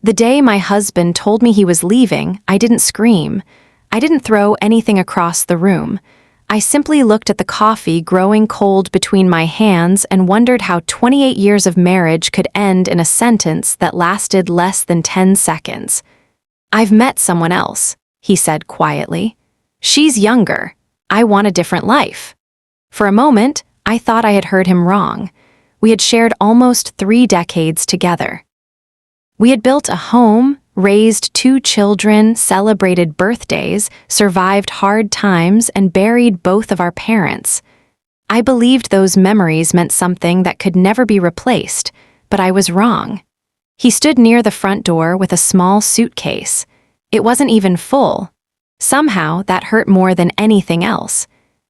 The day my husband told me he was leaving, I didn't scream. I didn't throw anything across the room. I simply looked at the coffee growing cold between my hands and wondered how 28 years of marriage could end in a sentence that lasted less than 10 seconds. "I've met someone else," he said quietly. "She's younger. I want a different life." For a moment, I thought I had heard him wrong. We had shared almost 3 decades together. We had built a home, raised 2 children, celebrated birthdays, survived hard times, and buried both of our parents. I believed those memories meant something that could never be replaced, but I was wrong. He stood near the front door with a small suitcase. It wasn't even full. Somehow, that hurt more than anything else.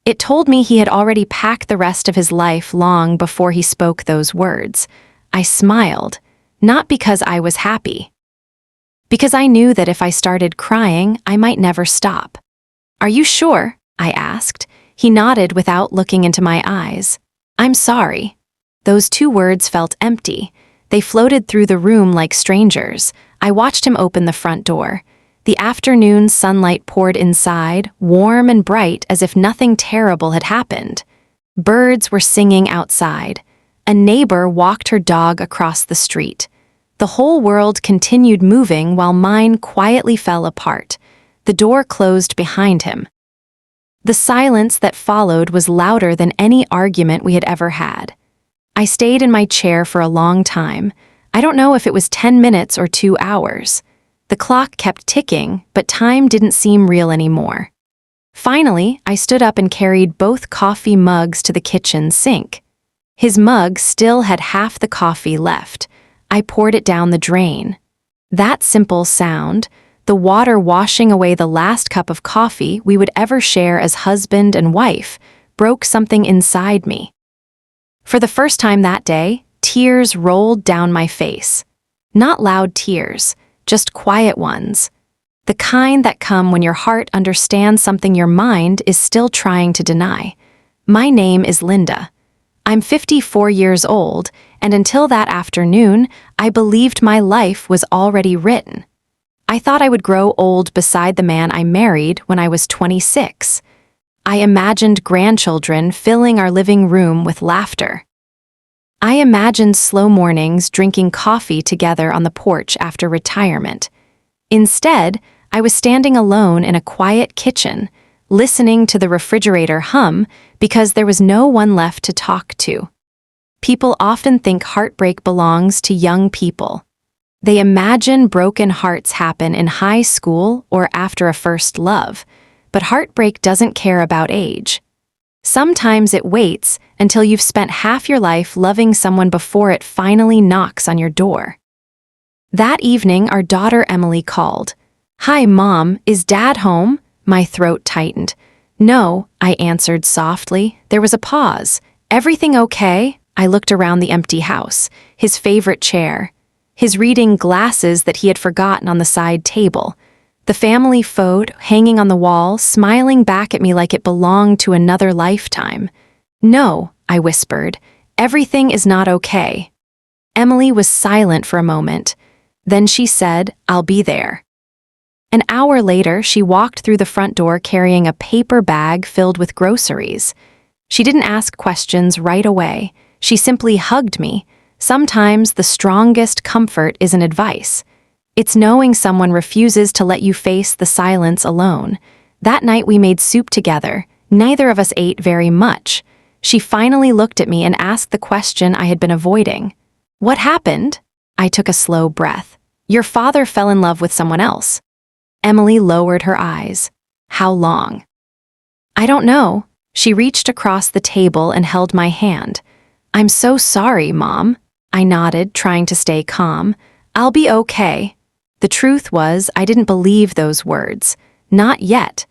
It told me he had already packed the rest of his life long before he spoke those words. I smiled, not because I was happy, because I knew that if I started crying, I might never stop. "Are you sure?" I asked. He nodded without looking into my eyes. "I'm sorry." Those 2 words felt empty. They floated through the room like strangers. I watched him open the front door. The afternoon sunlight poured inside, warm and bright as if nothing terrible had happened. Birds were singing outside. A neighbor walked her dog across the street. The whole world continued moving while mine quietly fell apart. The door closed behind him. The silence that followed was louder than any argument we had ever had. I stayed in my chair for a long time. I don't know if it was 10 minutes or 2 hours. The clock kept ticking, but time didn't seem real anymore. Finally, I stood up and carried both coffee mugs to the kitchen sink. His mug still had half the coffee left. I poured it down the drain. That simple sound, the water washing away the last cup of coffee we would ever share as husband and wife, broke something inside me. For the first time that day, tears rolled down my face. Not loud tears, just quiet ones. The kind that come when your heart understands something your mind is still trying to deny. My name is Linda. I'm 54 years old, and until that afternoon, I believed my life was already written. I thought I would grow old beside the man I married when I was 26. I imagined grandchildren filling our living room with laughter. I imagined slow mornings drinking coffee together on the porch after retirement. Instead, I was standing alone in a quiet kitchen, listening to the refrigerator hum because there was no one left to talk to. People often think heartbreak belongs to young people. They imagine broken hearts happen in high school or after a first love, but heartbreak doesn't care about age. Sometimes it waits until you've spent half your life loving someone before it finally knocks on your door. That evening, our daughter Emily called. "Hi, Mom, is Dad home?" My throat tightened. "No," I answered softly. There was a pause. "Everything okay?" I looked around the empty house, his favorite chair, his reading glasses that he had forgotten on the side table, the family photo hanging on the wall, smiling back at me like it belonged to another lifetime. "No," I whispered. "Everything is not okay." Emily was silent for a moment. Then she said, "I'll be there." An hour later, she walked through the front door carrying a paper bag filled with groceries. She didn't ask questions right away. She simply hugged me. Sometimes the strongest comfort isn't advice. It's knowing someone refuses to let you face the silence alone. That night we made soup together. Neither of us ate very much. She finally looked at me and asked the question I had been avoiding. "What happened?" I took a slow breath. "Your father fell in love with someone else." Emily lowered her eyes. "How long?" "I don't know." She reached across the table and held my hand. "I'm so sorry, Mom." I nodded, trying to stay calm. "I'll be okay." The truth was, I didn't believe those words. Not yet.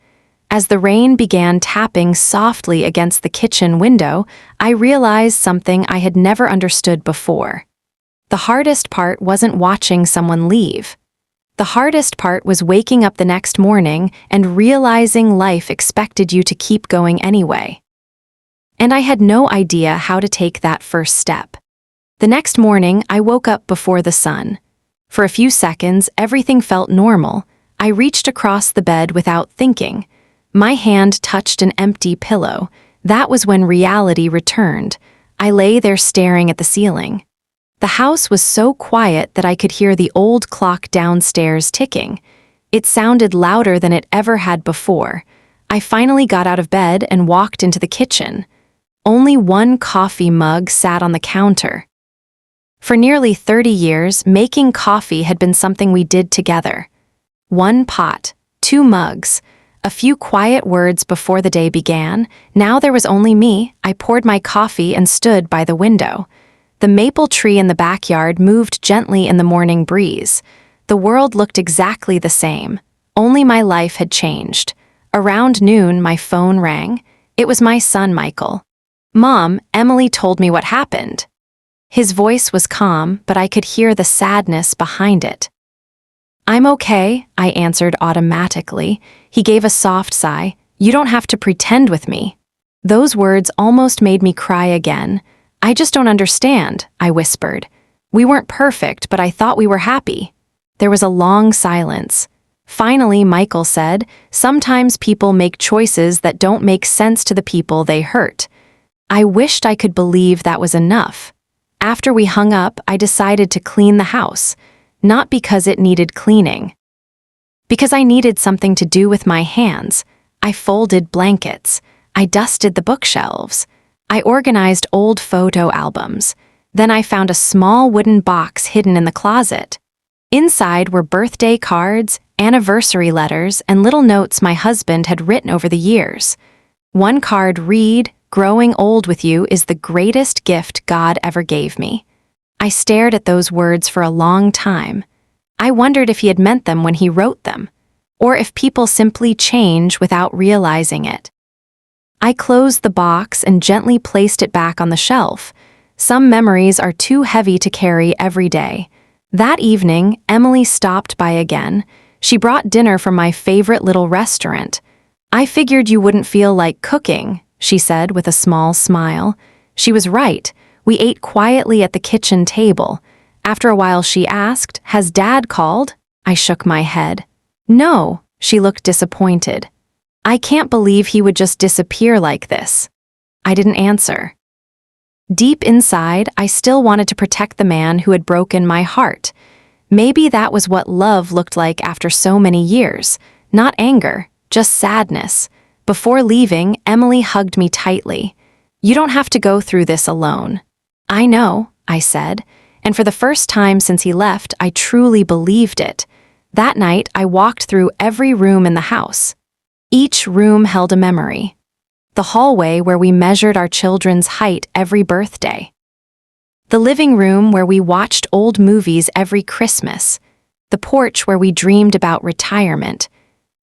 As the rain began tapping softly against the kitchen window, I realized something I had never understood before. The hardest part wasn't watching someone leave. The hardest part was waking up the next morning and realizing life expected you to keep going anyway. And I had no idea how to take that first step. The next morning, I woke up before the sun. For a few seconds, everything felt normal. I reached across the bed without thinking. My hand touched an empty pillow. That was when reality returned. I lay there staring at the ceiling. The house was so quiet that I could hear the old clock downstairs ticking. It sounded louder than it ever had before. I finally got out of bed and walked into the kitchen. Only one coffee mug sat on the counter. For nearly 30 years, making coffee had been something we did together. One pot, 2 mugs, a few quiet words before the day began. Now there was only me. I poured my coffee and stood by the window. The maple tree in the backyard moved gently in the morning breeze. The world looked exactly the same. Only my life had changed. Around noon, my phone rang. It was my son, Michael. "Mom, Emily told me what happened." His voice was calm, but I could hear the sadness behind it. "I'm okay," I answered automatically. He gave a soft sigh. "You don't have to pretend with me." Those words almost made me cry again. "I just don't understand," I whispered. "We weren't perfect, but I thought we were happy." There was a long silence. Finally, Michael said, "Sometimes people make choices that don't make sense to the people they hurt." I wished I could believe that was enough. After we hung up, I decided to clean the house, not because it needed cleaning. Because I needed something to do with my hands. I folded blankets. I dusted the bookshelves. I organized old photo albums. Then I found a small wooden box hidden in the closet. Inside were birthday cards, anniversary letters, and little notes my husband had written over the years. One card read, "Growing old with you is the greatest gift God ever gave me." I stared at those words for a long time. I wondered if he had meant them when he wrote them, or if people simply change without realizing it. I closed the box and gently placed it back on the shelf. Some memories are too heavy to carry every day. That evening, Emily stopped by again. She brought dinner from my favorite little restaurant. "I figured you wouldn't feel like cooking," she said with a small smile. She was right. We ate quietly at the kitchen table. After a while she asked, "Has Dad called?" I shook my head. "No," she looked disappointed. "I can't believe he would just disappear like this." I didn't answer. Deep inside, I still wanted to protect the man who had broken my heart. Maybe that was what love looked like after so many years. Not anger, just sadness. Before leaving, Emily hugged me tightly. "You don't have to go through this alone." "I know," I said, and for the first time since he left, I truly believed it. That night, I walked through every room in the house. Each room held a memory. The hallway where we measured our children's height every birthday. The living room where we watched old movies every Christmas. The porch where we dreamed about retirement.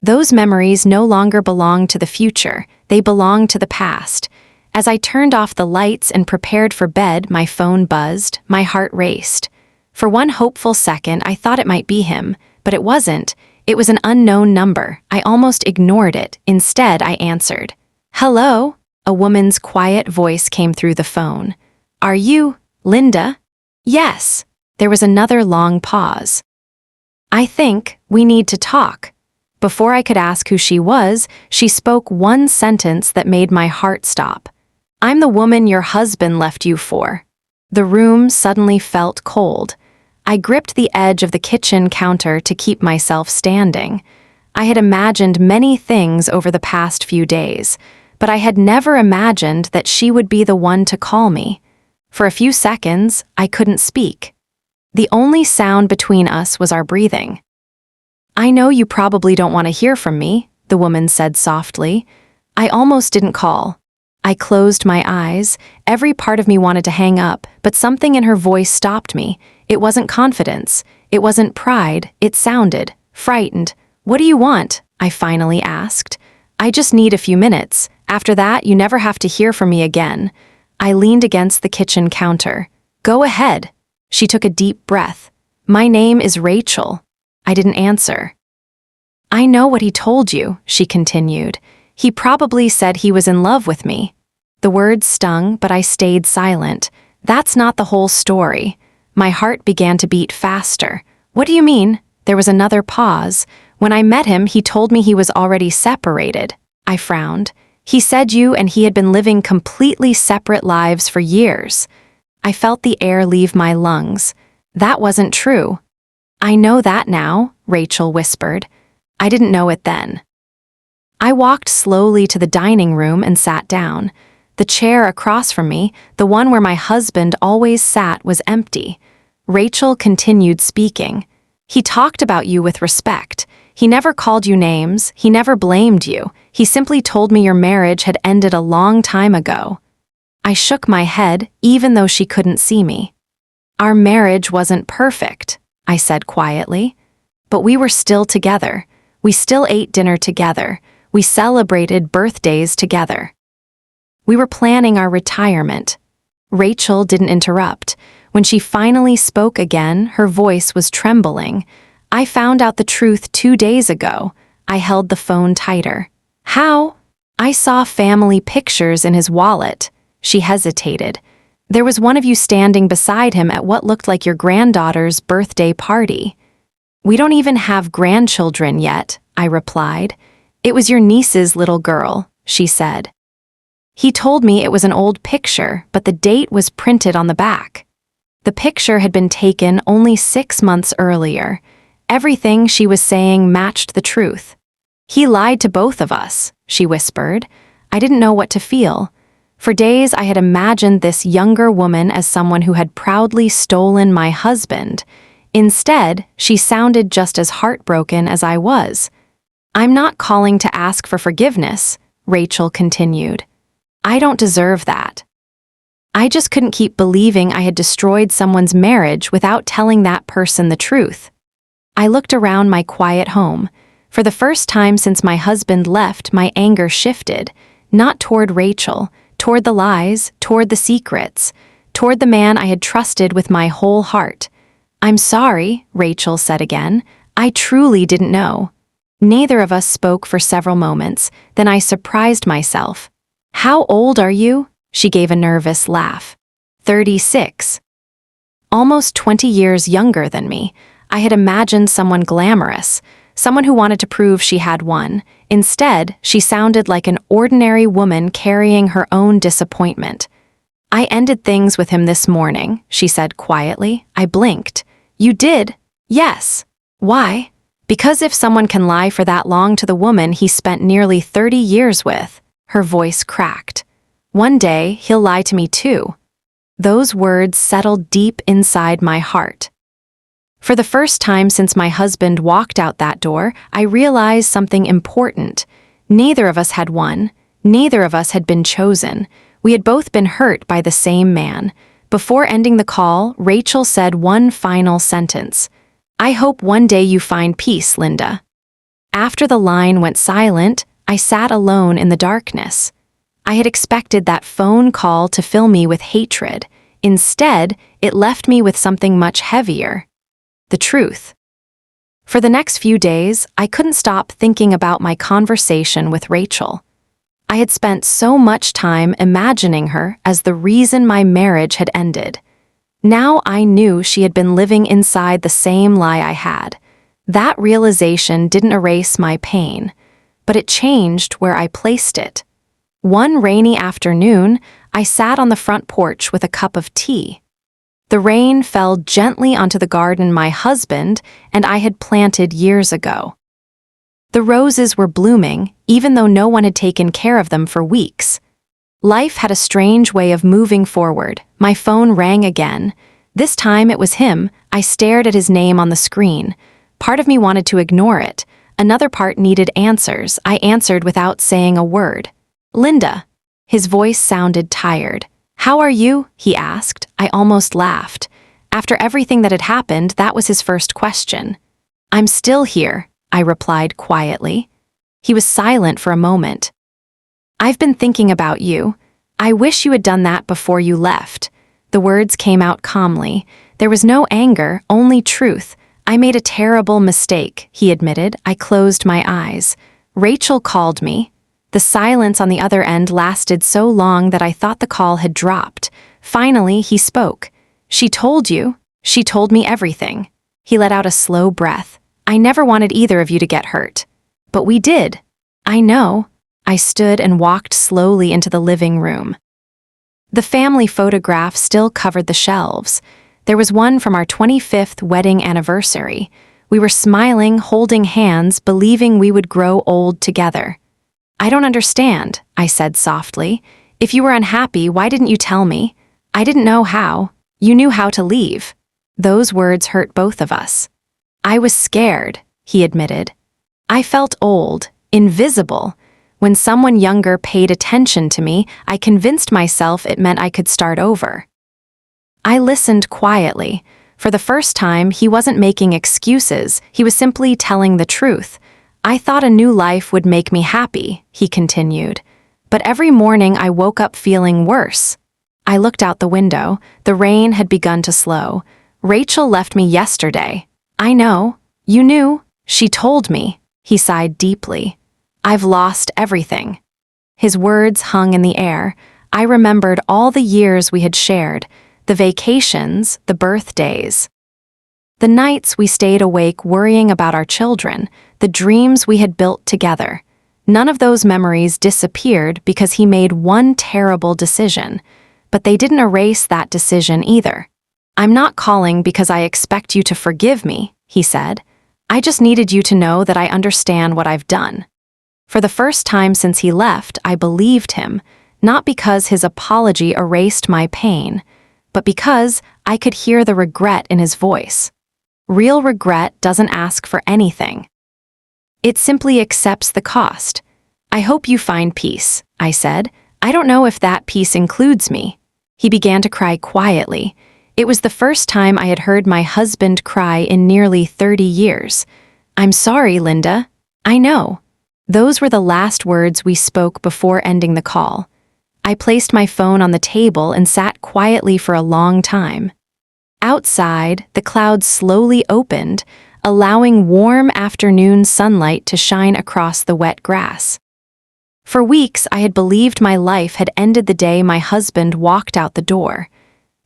Those memories no longer belong to the future, they belong to the past. As I turned off the lights and prepared for bed, my phone buzzed, my heart raced. For one hopeful second, I thought it might be him, but it wasn't. It was an unknown number. I almost ignored it. Instead, I answered. "Hello?" A woman's quiet voice came through the phone. "Are you, Linda?" "Yes." There was another long pause. "I think we need to talk." Before I could ask who she was, she spoke one sentence that made my heart stop. "I'm the woman your husband left you for." The room suddenly felt cold. I gripped the edge of the kitchen counter to keep myself standing. I had imagined many things over the past few days, but I had never imagined that she would be the one to call me. For a few seconds, I couldn't speak. The only sound between us was our breathing. "I know you probably don't want to hear from me," the woman said softly. I almost didn't call. I closed my eyes. Every part of me wanted to hang up, but something in her voice stopped me. It wasn't confidence. It wasn't pride. It sounded frightened. "What do you want?" I finally asked. "I just need a few minutes. After that, you never have to hear from me again." I leaned against the kitchen counter. "Go ahead." She took a deep breath. "My name is Rachel." I didn't answer. "I know what he told you," she continued. "He probably said he was in love with me." The words stung, but I stayed silent. That's not the whole story. My heart began to beat faster. What do you mean? There was another pause. When I met him, he told me he was already separated. I frowned. He said you and he had been living completely separate lives for years. I felt the air leave my lungs. That wasn't true. I know that now, Rachel whispered. I didn't know it then. I walked slowly to the dining room and sat down. The chair across from me, the one where my husband always sat, was empty. Rachel continued speaking. He talked about you with respect. He never called you names. He never blamed you. He simply told me your marriage had ended a long time ago. I shook my head, even though she couldn't see me. Our marriage wasn't perfect, I said quietly. But we were still together. We still ate dinner together. We celebrated birthdays together. We were planning our retirement. Rachel didn't interrupt. When she finally spoke again, her voice was trembling. I found out the truth 2 days ago. I held the phone tighter. How? I saw family pictures in his wallet. She hesitated. There was one of you standing beside him at what looked like your granddaughter's birthday party. We don't even have grandchildren yet, I replied. It was your niece's little girl, she said. He told me it was an old picture, but the date was printed on the back. The picture had been taken only 6 months earlier. Everything she was saying matched the truth. He lied to both of us, she whispered. I didn't know what to feel. For days I had imagined this younger woman as someone who had proudly stolen my husband. Instead, she sounded just as heartbroken as I was. I'm not calling to ask for forgiveness, Rachel continued. I don't deserve that. I just couldn't keep believing I had destroyed someone's marriage without telling that person the truth. I looked around my quiet home. For the first time since my husband left, my anger shifted, not toward Rachel, toward the lies, toward the secrets, toward the man I had trusted with my whole heart. I'm sorry, Rachel said again. I truly didn't know. Neither of us spoke for several moments, then I surprised myself. How old are you? She gave a nervous laugh. 36. Almost 20 years younger than me. I had imagined someone glamorous, someone who wanted to prove she had won. Instead, she sounded like an ordinary woman carrying her own disappointment. I ended things with him this morning, she said quietly. I blinked. You did? Yes. Why? Because if someone can lie for that long to the woman he spent nearly 30 years with, her voice cracked. One day, he'll lie to me too. Those words settled deep inside my heart. For the first time since my husband walked out that door, I realized something important. Neither of us had won. Neither of us had been chosen. We had both been hurt by the same man. Before ending the call, Rachel said one final sentence. I hope one day you find peace, Linda. After the line went silent, I sat alone in the darkness. I had expected that phone call to fill me with hatred. Instead, it left me with something much heavier. The truth. For the next few days, I couldn't stop thinking about my conversation with Rachel. I had spent so much time imagining her as the reason my marriage had ended. Now I knew she had been living inside the same lie I had. That realization didn't erase my pain, but it changed where I placed it. One rainy afternoon, I sat on the front porch with a cup of tea. The rain fell gently onto the garden my husband and I had planted years ago. The roses were blooming, even though no one had taken care of them for weeks. Life had a strange way of moving forward. My phone rang again. This time it was him. I stared at his name on the screen. Part of me wanted to ignore it. Another part needed answers. I answered without saying a word. Linda. His voice sounded tired. How are you? He asked. I almost laughed. After everything that had happened, that was his first question. I'm still here, I replied quietly. He was silent for a moment. I've been thinking about you. I wish you had done that before you left. The words came out calmly. There was no anger, only truth. I made a terrible mistake, he admitted. I closed my eyes. Rachel called me. The silence on the other end lasted so long that I thought the call had dropped. Finally, he spoke. She told you. She told me everything. He let out a slow breath. I never wanted either of you to get hurt. But we did. I know. I stood and walked slowly into the living room. The family photograph still covered the shelves. There was one from our 25th wedding anniversary. We were smiling, holding hands, believing we would grow old together. I don't understand, I said softly. If you were unhappy, why didn't you tell me? I didn't know how. You knew how to leave. Those words hurt both of us. I was scared, he admitted. I felt old, invisible. When someone younger paid attention to me, I convinced myself it meant I could start over. I listened quietly. For the first time, he wasn't making excuses, he was simply telling the truth. I thought a new life would make me happy, he continued. But every morning I woke up feeling worse. I looked out the window. The rain had begun to slow. Rachel left me yesterday. I know. You knew. She told me. He sighed deeply. I've lost everything. His words hung in the air. I remembered all the years we had shared, the vacations, the birthdays. The nights we stayed awake worrying about our children, the dreams we had built together. None of those memories disappeared because he made one terrible decision, but they didn't erase that decision either. I'm not calling because I expect you to forgive me, he said. I just needed you to know that I understand what I've done. For the first time since he left, I believed him, not because his apology erased my pain, but because I could hear the regret in his voice. Real regret doesn't ask for anything. It simply accepts the cost. I hope you find peace, I said. I don't know if that peace includes me. He began to cry quietly. It was the first time I had heard my husband cry in nearly 30 years. I'm sorry, Linda. I know. Those were the last words we spoke before ending the call. I placed my phone on the table and sat quietly for a long time. Outside, the clouds slowly opened, allowing warm afternoon sunlight to shine across the wet grass. For weeks, I had believed my life had ended the day my husband walked out the door.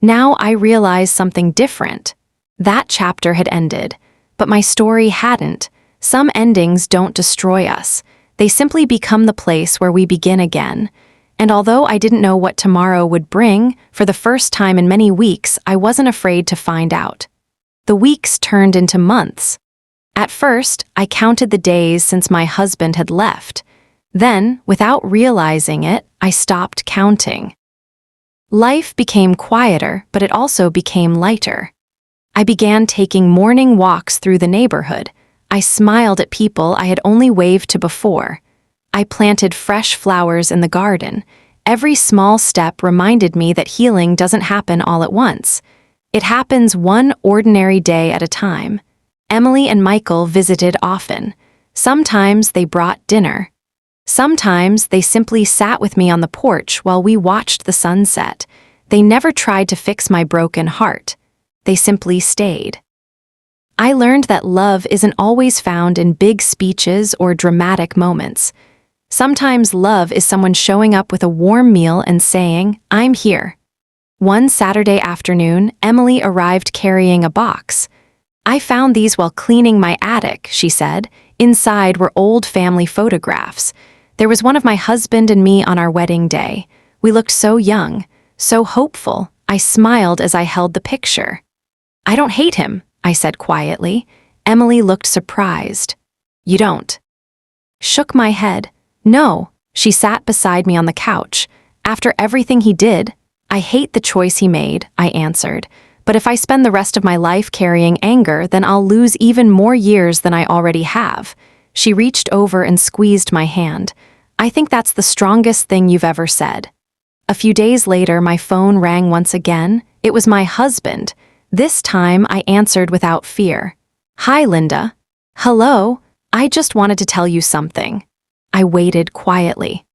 Now I realized something different. That chapter had ended, but my story hadn't. Some endings don't destroy us. They simply become the place where we begin again. And although I didn't know what tomorrow would bring, for the first time in many weeks, I wasn't afraid to find out. The weeks turned into months. At first, I counted the days since my husband had left. Then, without realizing it, I stopped counting. Life became quieter, but it also became lighter. I began taking morning walks through the neighborhood. I smiled at people I had only waved to before. I planted fresh flowers in the garden. Every small step reminded me that healing doesn't happen all at once. It happens one ordinary day at a time. Emily and Michael visited often. Sometimes they brought dinner. Sometimes they simply sat with me on the porch while we watched the sunset. They never tried to fix my broken heart. They simply stayed. I learned that love isn't always found in big speeches or dramatic moments. Sometimes love is someone showing up with a warm meal and saying, I'm here. One Saturday afternoon, Emily arrived carrying a box. I found these while cleaning my attic, she said. Inside were old family photographs. There was one of my husband and me on our wedding day. We looked so young, so hopeful. I smiled as I held the picture. I don't hate him, I said quietly. Emily looked surprised. You don't? Shook my head. No, she sat beside me on the couch. After everything he did, I hate the choice he made, I answered. But if I spend the rest of my life carrying anger, then I'll lose even more years than I already have. She reached over and squeezed my hand. I think that's the strongest thing you've ever said. A few days later, my phone rang once again. It was my husband. This time, I answered without fear. Hi, Linda. Hello. I just wanted to tell you something. I waited quietly.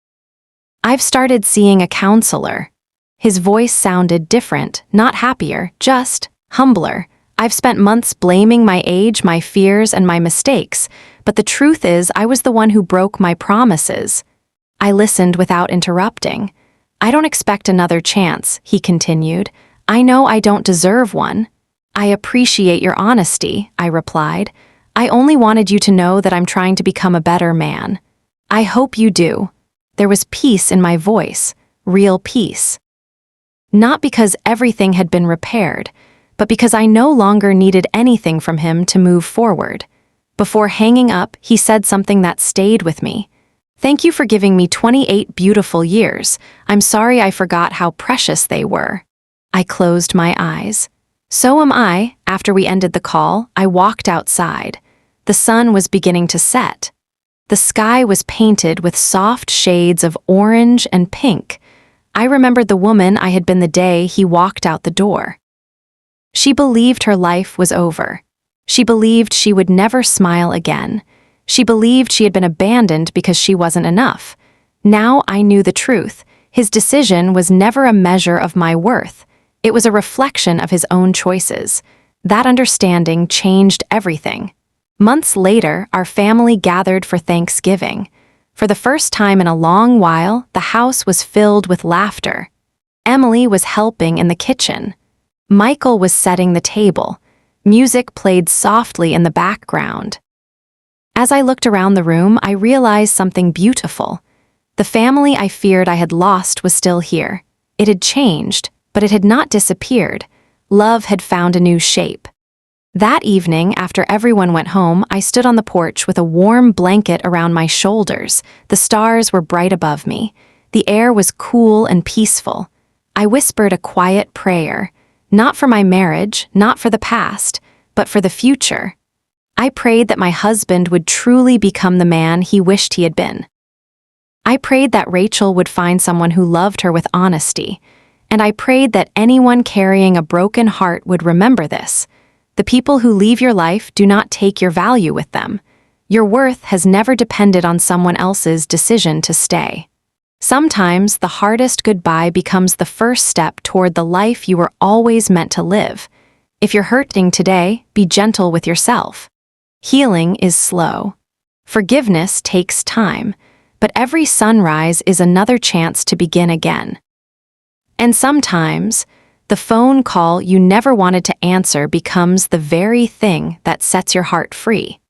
I've started seeing a counselor. His voice sounded different, not happier, just humbler. I've spent months blaming my age, my fears, and my mistakes, but the truth is I was the one who broke my promises. I listened without interrupting. I don't expect another chance, he continued. I know I don't deserve one. I appreciate your honesty, I replied. I only wanted you to know that I'm trying to become a better man. I hope you do. There was peace in my voice, real peace. Not because everything had been repaired, but because I no longer needed anything from him to move forward. Before hanging up, he said something that stayed with me. Thank you for giving me 28 beautiful years. I'm sorry I forgot how precious they were. I closed my eyes. So am I. After we ended the call, I walked outside. The sun was beginning to set. The sky was painted with soft shades of orange and pink. I remembered the woman I had been the day he walked out the door. She believed her life was over. She believed she would never smile again. She believed she had been abandoned because she wasn't enough. Now I knew the truth. His decision was never a measure of my worth. It was a reflection of his own choices. That understanding changed everything. Months later, our family gathered for Thanksgiving. For the first time in a long while, the house was filled with laughter. Emily was helping in the kitchen. Michael was setting the table. Music played softly in the background. As I looked around the room, I realized something beautiful. The family I feared I had lost was still here. It had changed, but it had not disappeared. Love had found a new shape. That evening, after everyone went home, I stood on the porch with a warm blanket around my shoulders. The stars were bright above me. The air was cool and peaceful. I whispered a quiet prayer. Not for my marriage, not for the past, but for the future. I prayed that my husband would truly become the man he wished he had been. I prayed that Rachel would find someone who loved her with honesty. And I prayed that anyone carrying a broken heart would remember this. The people who leave your life do not take your value with them. Your worth has never depended on someone else's decision to stay. Sometimes the hardest goodbye becomes the first step toward the life you were always meant to live. If you're hurting today, be gentle with yourself. Healing is slow. Forgiveness takes time, but every sunrise is another chance to begin again. And sometimes, the phone call you never wanted to answer becomes the very thing that sets your heart free.